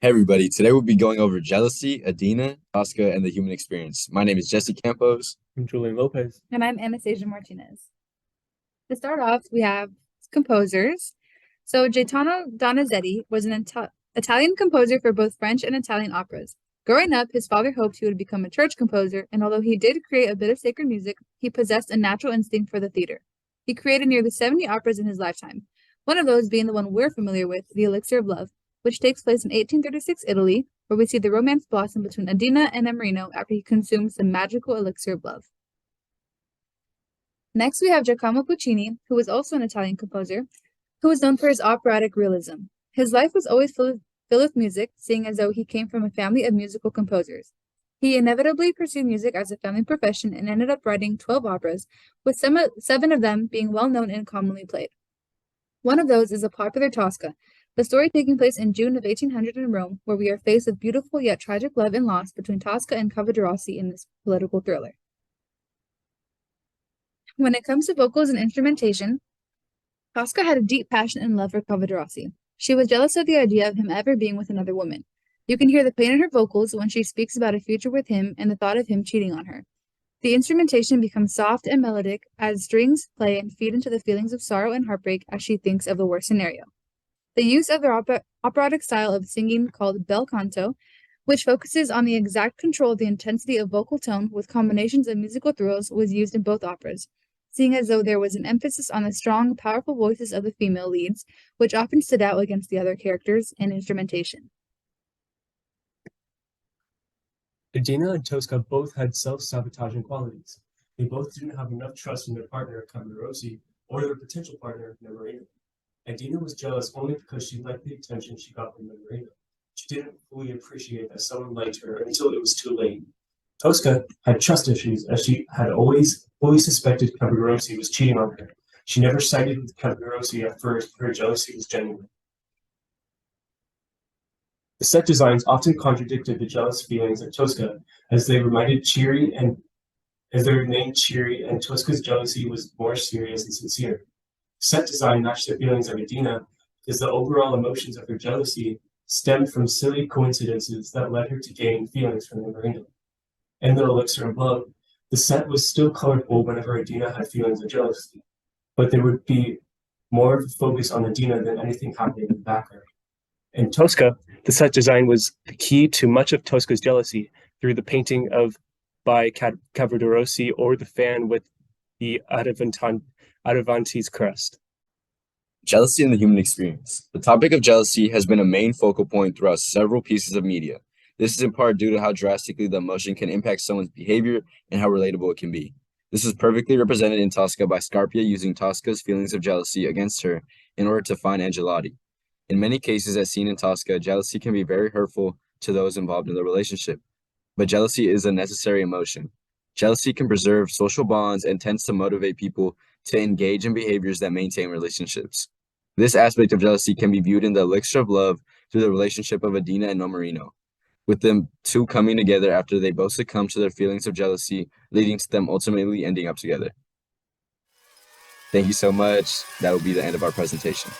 Hey everybody, today we'll be going over jealousy, Adina, Tosca, and the human experience. My name is Jesse Campos. I'm Julian Lopez. And I'm Anastasia Martinez. To start off, we have composers. So Gaetano Donizetti was an Italian composer for both French and Italian operas. Growing up, his father hoped he would become a church composer, and although he did create a bit of sacred music, he possessed a natural instinct for the theater. He created nearly 70 operas in his lifetime, one of those being the one we're familiar with, The Elixir of Love, which takes place in 1836 Italy, where we see the romance blossom between Adina and Nemorino after he consumes the magical elixir of love. Next, we have Giacomo Puccini, who was also an Italian composer, who was known for his operatic realism. His life was always filled with music, seeing as though he came from a family of musical composers. He inevitably pursued music as a family profession and ended up writing 12 operas, with 7 of them being well known and commonly played. One of those is the popular Tosca, the story taking place in June of 1800 in Rome, where we are faced with beautiful yet tragic love and loss between Tosca and Cavadarossi in this political thriller. When it comes to vocals and instrumentation, Tosca had a deep passion and love for Cavadarossi. She was jealous of the idea of him ever being with another woman. You can hear the pain in her vocals when she speaks about a future with him and the thought of him cheating on her. The instrumentation becomes soft and melodic as strings play and feed into the feelings of sorrow and heartbreak as she thinks of the worst scenario. The use of their operatic style of singing called bel canto, which focuses on the exact control of the intensity of vocal tone with combinations of musical thrills, was used in both operas, seeing as though there was an emphasis on the strong, powerful voices of the female leads, which often stood out against the other characters and instrumentation. Adina and Tosca both had self-sabotaging qualities. They both didn't have enough trust in their partner, Cavadarossi, or their potential partner, Nemorino. Adina was jealous only because she liked the attention she got from Nemorino. She didn't fully appreciate that someone liked her until it was too late. Tosca had trust issues, as she had always fully suspected Cavadarossi was cheating on her. She never sided with Cavadarossi at first, but her jealousy was genuine. The set designs often contradicted the jealous feelings of Tosca, as they remained cheery, and Tosca's jealousy was more serious and sincere. Set design matched the feelings of Adina, because the overall emotions of her jealousy stemmed from silly coincidences that led her to gain feelings from Nemorino. In The Elixir of Love, the set was still colorful whenever Adina had feelings of jealousy, but there would be more of a focus on Adina than anything happening in the background. In Tosca, the set design was the key to much of Tosca's jealousy through the painting by Cavadarossi or the fan with the Adravantes crest. Jealousy and the human experience. The topic of jealousy has been a main focal point throughout several pieces of media. This is in part due to how drastically the emotion can impact someone's behavior and how relatable it can be. This is perfectly represented in Tosca by Scarpia using Tosca's feelings of jealousy against her in order to find Angelotti. In many cases, as seen in Tosca, jealousy can be very hurtful to those involved in the relationship. But jealousy is a necessary emotion. Jealousy can preserve social bonds and tends to motivate people to engage in behaviors that maintain relationships. This aspect of jealousy can be viewed in The Elixir of Love through the relationship of Adina and Nemorino, with them two coming together after they both succumb to their feelings of jealousy, leading to them ultimately ending up together. Thank you so much. That will be the end of our presentation.